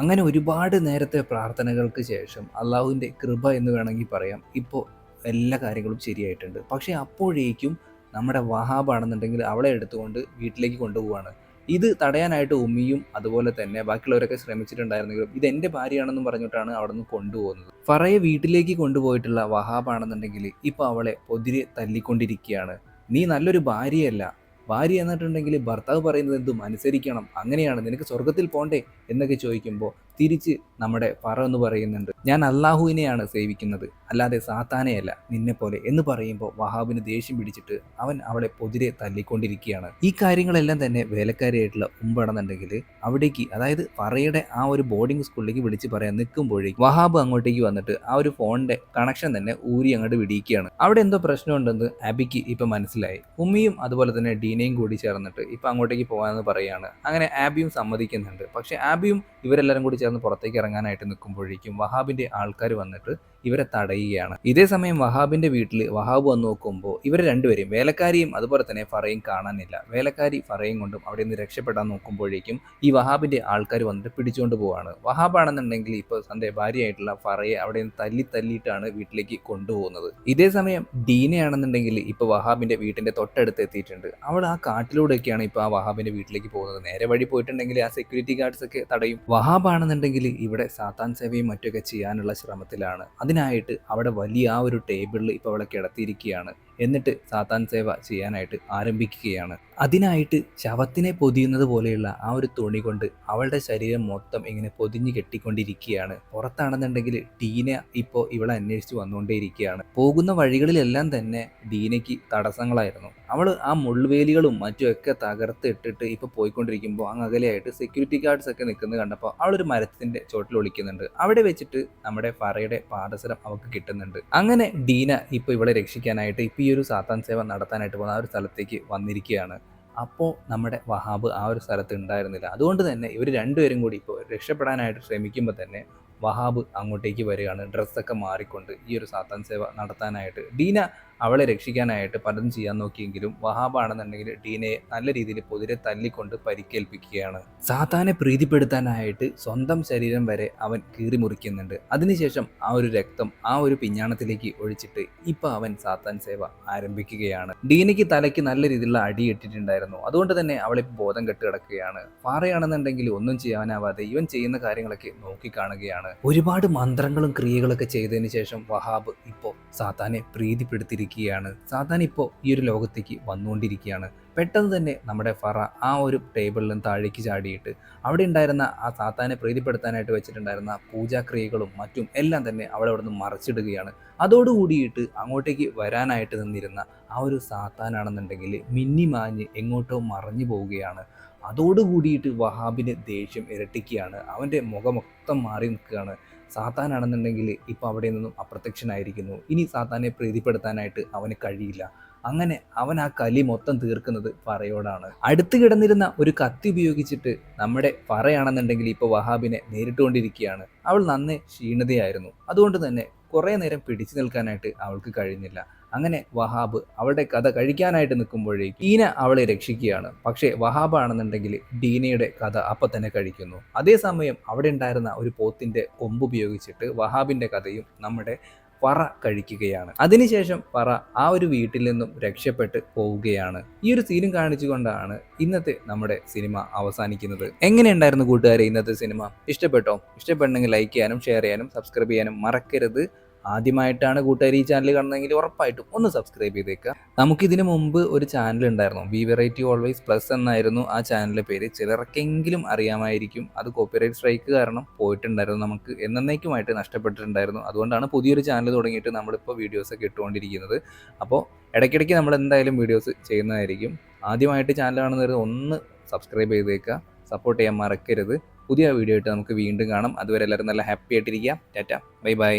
അങ്ങനെ ഒരുപാട് നേരത്തെ പ്രാർത്ഥനകൾക്ക് ശേഷം അള്ളാഹുവിൻ്റെ കൃപ എന്ന് വേണമെങ്കിൽ പറയാം, ഇപ്പോൾ എല്ലാ കാര്യങ്ങളും ശരിയായിട്ടുണ്ട്. പക്ഷേ അപ്പോഴേക്കും നമ്മുടെ വഹാബ് ആണെന്നുണ്ടെങ്കിൽ അവളെ എടുത്തുകൊണ്ട് വീട്ടിലേക്ക് കൊണ്ടുപോവാണ്. ഇത് തടയാനായിട്ട് ഉമ്മിയും അതുപോലെ തന്നെ ബാക്കിയുള്ളവരൊക്കെ ശ്രമിച്ചിട്ടുണ്ടായിരുന്നെങ്കിലും ഇതെൻ്റെ ഭാര്യയാണെന്നും പറഞ്ഞിട്ടാണ് അവിടെ നിന്ന് കൊണ്ടുപോകുന്നത്. ഫറയെ വീട്ടിലേക്ക് കൊണ്ടുപോയിട്ടുള്ള വഹാബ് ആണെന്നുണ്ടെങ്കിൽ ഇപ്പോൾ അവളെ പൊതിരെ തല്ലിക്കൊണ്ടിരിക്കുകയാണ്. നീ നല്ലൊരു ഭാര്യയല്ല, ഭാര്യ എന്നിട്ടുണ്ടെങ്കിൽ ഭർത്താവ് പറയുന്നത് എന്തും അനുസരിക്കണം, അങ്ങനെയാണ് നിനക്ക് സ്വർഗത്തിൽ പോണ്ടേ എന്നൊക്കെ ചോദിക്കുമ്പോൾ തിരിച്ച് നമ്മുടെ ഫറ എന്ന് പറയുന്നുണ്ട്, ഞാൻ അള്ളാഹുവിനെയാണ് സേവിക്കുന്നത്, അല്ലാതെ സാത്താനെയല്ല നിന്നെപ്പോലെ എന്ന് പറയുമ്പോൾ വഹാബിന് ദേഷ്യം പിടിച്ചിട്ട് അവൻ അവളെ പൊതിരെ തല്ലിക്കൊണ്ടിരിക്കുകയാണ്. ഈ കാര്യങ്ങളെല്ലാം തന്നെ വേലക്കാരിയായിട്ടുള്ള ഉമ്പാണെന്നുണ്ടെങ്കിൽ അവിടേക്ക്, അതായത് ഫറയുടെ ആ ഒരു ബോർഡിംഗ് സ്കൂളിലേക്ക് വിളിച്ച് പറയാൻ നിൽക്കുമ്പോഴേക്കും വഹാബ് അങ്ങോട്ടേക്ക് വന്നിട്ട് ആ ഒരു ഫോണിന്റെ കണക്ഷൻ തന്നെ ഊരി അങ്ങോട്ട് വിടിയിക്കുകയാണ്. അവിടെ എന്തോ പ്രശ്നമുണ്ടെന്ന് ആബിക്ക് ഇപ്പം മനസ്സിലായി. ഉമ്മിയും അതുപോലെ തന്നെ ഡീനയും കൂടി ചേർന്നിട്ട് ഇപ്പം അങ്ങോട്ടേക്ക് പോകാമെന്ന് പറയുകയാണ്. അങ്ങനെ ആബിയും സമ്മതിക്കുന്നുണ്ട്. പക്ഷേ ആബിയും ഇവരെല്ലാവരും കൂടി ചേർന്ന് പുറത്തേക്ക് ഇറങ്ങാനായിട്ട് നിൽക്കുമ്പോഴേക്കും വഹാബിന്റെ ആൾക്കാർ വന്നിട്ട് ഇവരെ തടയുകയാണ്. ഇതേ സമയം വഹാബിന്റെ വീട്ടിൽ വഹാബ് വന്ന് നോക്കുമ്പോൾ ഇവർ രണ്ടുപേരും, വേലക്കാരിയും അതുപോലെ തന്നെ ഫറയും കാണാനില്ല. വേലക്കാരി ഫറയും കൊണ്ടും അവിടെ നിന്ന് രക്ഷപ്പെടാൻ നോക്കുമ്പോഴേക്കും ഈ വഹാബിന്റെ ആൾക്കാർ വന്നിട്ട് പിടിച്ചുകൊണ്ട് പോവാണ്. വഹാബാണെന്നുണ്ടെങ്കിൽ ഇപ്പോൾ തന്റെ ഭാര്യയായിട്ടുള്ള ഫറയെ അവിടെ നിന്ന് തല്ലിയിട്ടാണ് വീട്ടിലേക്ക് കൊണ്ടുപോകുന്നത്. ഇതേ സമയം ഡീനയാണെന്നുണ്ടെങ്കിൽ ഇപ്പോൾ വഹാബിന്റെ വീട്ടിന്റെ തൊട്ടടുത്ത് എത്തിയിട്ടുണ്ട്. അവൾ ആ കാട്ടിലൂടെയൊക്കെയാണ് ഇപ്പോൾ ആ വഹാബിന്റെ വീട്ടിലേക്ക് പോകുന്നത്. നേരെ വഴി പോയിട്ടുണ്ടെങ്കിൽ ആ സെക്യൂരിറ്റി ഗാർഡ്സ് ഒക്കെ തടയും. വഹാബാണെന്നുണ്ടെങ്കിൽ ഇവിടെ സാത്താൻ സേവയും മറ്റൊക്കെ ചെയ്യാനുള്ള ശ്രമത്തിലാണ്. അതിനായിട്ട് അവിടെ വലിയ ആ ഒരു ടേബിളിൽ ഇപ്പോൾ അവളെ കിടത്തിയിരിക്കുകയാണ്. എന്നിട്ട് സാത്താൻ സേവ ചെയ്യാനായിട്ട് ആരംഭിക്കുകയാണ്. അതിനായിട്ട് ശവത്തിനെ പൊതിയുന്നത് പോലെയുള്ള ആ ഒരു തുണി കൊണ്ട് അവളുടെ ശരീരം മൊത്തം ഇങ്ങനെ പൊതിഞ്ഞ് കെട്ടിക്കൊണ്ടിരിക്കുകയാണ്. പുറത്താണെന്നുണ്ടെങ്കിൽ ഡീന ഇപ്പോൾ ഇവളെ അന്വേഷിച്ച് വന്നുകൊണ്ടേയിരിക്കുകയാണ്. പോകുന്ന വഴികളിലെല്ലാം തന്നെ ഡീനയ്ക്ക് തടസ്സങ്ങളായിരുന്നു. അവൾ ആ മുൾവേലികളും മറ്റുമൊക്കെ തകർത്ത് ഇട്ടിട്ട് ഇപ്പോൾ പോയിക്കൊണ്ടിരിക്കുമ്പോൾ അങ്ങ് അകലെയായിട്ട് സെക്യൂരിറ്റി ഗാർഡ്സ് ഒക്കെ നിൽക്കുന്നത് കണ്ടപ്പോൾ അവളൊരു മരത്തിൻ്റെ ചോട്ടിൽ ഒളിക്കുന്നുണ്ട്. അവിടെ വെച്ചിട്ട് നമ്മുടെ ഫറയുടെ പാദസരം അവൾക്ക് കിട്ടുന്നുണ്ട്. അങ്ങനെ ഡീന ഇപ്പോൾ ഇവളെ രക്ഷിക്കാനായിട്ട് ഇപ്പോൾ ഈ ഒരു സാത്താൻ സേവ നടത്താനായിട്ട് പോകുന്ന ആ ഒരു സ്ഥലത്തേക്ക് വന്നിരിക്കുകയാണ്. അപ്പോൾ നമ്മുടെ വഹാബ് ആ ഒരു സ്ഥലത്ത് ഉണ്ടായിരുന്നില്ല. അതുകൊണ്ട് തന്നെ ഇവർ രണ്ടുപേരും കൂടി ഇപ്പോൾ രക്ഷപ്പെടാനായിട്ട് ശ്രമിക്കുമ്പോൾ തന്നെ വഹാബ് അങ്ങോട്ടേക്ക് വരികയാണ്, ഡ്രസ്സൊക്കെ മാറിക്കൊണ്ട് ഈ ഒരു സാത്താൻ സേവ നടത്താനായിട്ട്. ഡീന അവളെ രക്ഷിക്കാനായിട്ട് പലതും ചെയ്യാൻ നോക്കിയെങ്കിലും വഹാബാണെന്നുണ്ടെങ്കിൽ ഡീനയെ നല്ല രീതിയിൽ പൊതിരെ തല്ലിക്കൊണ്ട് പരിക്കേൽപ്പിക്കുകയാണ്. സാത്താനെ പ്രീതിപ്പെടുത്താനായിട്ട് സ്വന്തം ശരീരം വരെ അവൻ കീറി മുറിക്കുന്നുണ്ട്. അതിനുശേഷം ആ ഒരു രക്തം ആ ഒരു പിഞ്ഞാണത്തിലേക്ക് ഒഴിച്ചിട്ട് ഇപ്പം അവൻ സാത്താൻ സേവ ആരംഭിക്കുകയാണ്. ഡീനയ്ക്ക് തലയ്ക്ക് നല്ല രീതിയിലുള്ള അടി ഇട്ടിട്ടുണ്ടായിരുന്നു. അതുകൊണ്ട് തന്നെ അവളിപ്പോൾ ബോധം കെട്ട് കിടക്കുകയാണ്. ഫാറയാണെന്നുണ്ടെങ്കിൽ ഒന്നും ചെയ്യാനാവാതെ ഇവൻ ചെയ്യുന്ന കാര്യങ്ങളൊക്കെ നോക്കിക്കാണുകയാണ്. ഒരുപാട് മന്ത്രങ്ങളും ക്രിയകളൊക്കെ ചെയ്തതിന് ശേഷം വഹാബ് ഇപ്പോൾ സാത്താനെ പ്രീതിപ്പെടുത്തിയിരിക്കുകയാണ്. സാത്താൻ ഇപ്പോൾ ഈ ഒരു ലോകത്തേക്ക് വന്നുകൊണ്ടിരിക്കുകയാണ്. പെട്ടെന്ന് തന്നെ നമ്മുടെ ഫറ ആ ഒരു ടേബിളിൽ നിന്ന് താഴേക്ക് ചാടിയിട്ട് അവിടെ ഉണ്ടായിരുന്ന ആ സാത്താനെ പ്രീതിപ്പെടുത്താനായിട്ട് വെച്ചിട്ടുണ്ടായിരുന്ന പൂജാക്രിയകളും മറ്റും എല്ലാം തന്നെ അവളെ അവിടെ നിന്ന് മറച്ചിടുകയാണ്. അതോടുകൂടിയിട്ട് അങ്ങോട്ടേക്ക് വരാനായിട്ട് നിന്നിരുന്ന ആ ഒരു സാത്താനാണെന്നുണ്ടെങ്കിൽ മിന്നിമാഞ്ഞ് എങ്ങോട്ടോ മറഞ്ഞു പോവുകയാണ്. അതോടുകൂടിയിട്ട് വഹാബിന് ദേഷ്യം ഇരട്ടിക്കുകയാണ്. അവൻ്റെ മുഖം മൊത്തം മാറി നിൽക്കുകയാണ്. സാത്താനാണെന്നുണ്ടെങ്കിൽ ഇപ്പോൾ അവിടെ നിന്നും അപ്രത്യക്ഷനായിരിക്കുന്നു. ഇനി സാത്താനെ പ്രീതിപ്പെടുത്താനായിട്ട് അവന് കഴിയില്ല. അങ്ങനെ അവൻ ആ കലി മൊത്തം തീർക്കുന്നത് ഫറയോടാണ്. അടുത്ത് കിടന്നിരുന്ന ഒരു കത്തി ഉപയോഗിച്ചിട്ട് നമ്മുടെ ഫറയാണെന്നുണ്ടെങ്കിൽ ഇപ്പോൾ വഹാബിനെ നേരിട്ടുകൊണ്ടിരിക്കുകയാണ്. അവൾ നന്നേ ക്ഷീണിതയായിരുന്നു. അതുകൊണ്ട് തന്നെ കുറേ നേരം പിടിച്ചു നിൽക്കാനായിട്ട് അവൾക്ക് കഴിഞ്ഞില്ല. അങ്ങനെ വഹാബ് അവളുടെ കഥ കഴിക്കാനായിട്ട് നിൽക്കുമ്പോഴേക്കും ഡീന അവളെ രക്ഷിക്കുകയാണ്. പക്ഷേ വഹാബ് ആണെന്നുണ്ടെങ്കിൽ ഡീനയുടെ കഥ അപ്പം തന്നെ കഴിക്കുന്നു. അതേസമയം അവിടെ ഉണ്ടായിരുന്ന ഒരു പോത്തിന്റെ കൊമ്പ് ഉപയോഗിച്ചിട്ട് വഹാബിന്റെ കഥയും നമ്മുടെ ഫറ കഴിക്കുകയാണ്. അതിനുശേഷം ഫറ ആ ഒരു വീട്ടിൽ നിന്നും രക്ഷപ്പെട്ട് പോവുകയാണ്. ഈ ഒരു സീനും കാണിച്ചുകൊണ്ടാണ് ഇന്നത്തെ നമ്മുടെ സിനിമ അവസാനിക്കുന്നത്. എങ്ങനെയുണ്ടായിരുന്നു കൂട്ടുകാരെ ഇന്നത്തെ സിനിമ? ഇഷ്ടപ്പെട്ടോ? ഇഷ്ടപ്പെടണമെങ്കിൽ ലൈക്ക് ചെയ്യാനും ഷെയർ ചെയ്യാനും സബ്സ്ക്രൈബ് ചെയ്യാനും മറക്കരുത്. ആദ്യമായിട്ടാണ് കൂട്ടുകാർ ഈ ചാനൽ കാണുന്നതെങ്കിൽ ഉറപ്പായിട്ടും ഒന്ന് സബ്സ്ക്രൈബ് ചെയ്തേക്കുക. നമുക്കിതിന് മുമ്പ് ഒരു ചാനൽ ഉണ്ടായിരുന്നു, വി വെറൈറ്റി ഓൾവേസ് പ്ലസ് എന്നായിരുന്നു ആ ചാനലിൻ്റെ പേര്. ചിലർക്കെങ്കിലും അറിയാമായിരിക്കും. അത് കോപ്പിറൈറ്റ് സ്ട്രൈക്ക് കാരണം പോയിട്ടുണ്ടായിരുന്നു, നമുക്ക് എന്നേക്കുമായിട്ട് നഷ്ടപ്പെട്ടിട്ടുണ്ടായിരുന്നു. അതുകൊണ്ടാണ് പുതിയൊരു ചാനൽ തുടങ്ങിയിട്ട് നമ്മളിപ്പോൾ വീഡിയോസൊക്കെ ഇട്ടുകൊണ്ടിരിക്കുന്നത്. അപ്പോൾ ഇടയ്ക്കിടയ്ക്ക് നമ്മൾ എന്തായാലും വീഡിയോസ് ചെയ്യുന്നതായിരിക്കും. ആദ്യമായിട്ട് ചാനൽ കാണുന്നവർ ഒന്ന് സബ്സ്ക്രൈബ് ചെയ്തേക്കുക, സപ്പോർട്ട് ചെയ്യാൻ മറക്കരുത്. പുതിയ വീഡിയോ ആയിട്ട് നമുക്ക് വീണ്ടും കാണാം. അതുവരെ എല്ലാവരും നല്ല ഹാപ്പി ആയിട്ടിരിക്കുക. Tata, bye bye.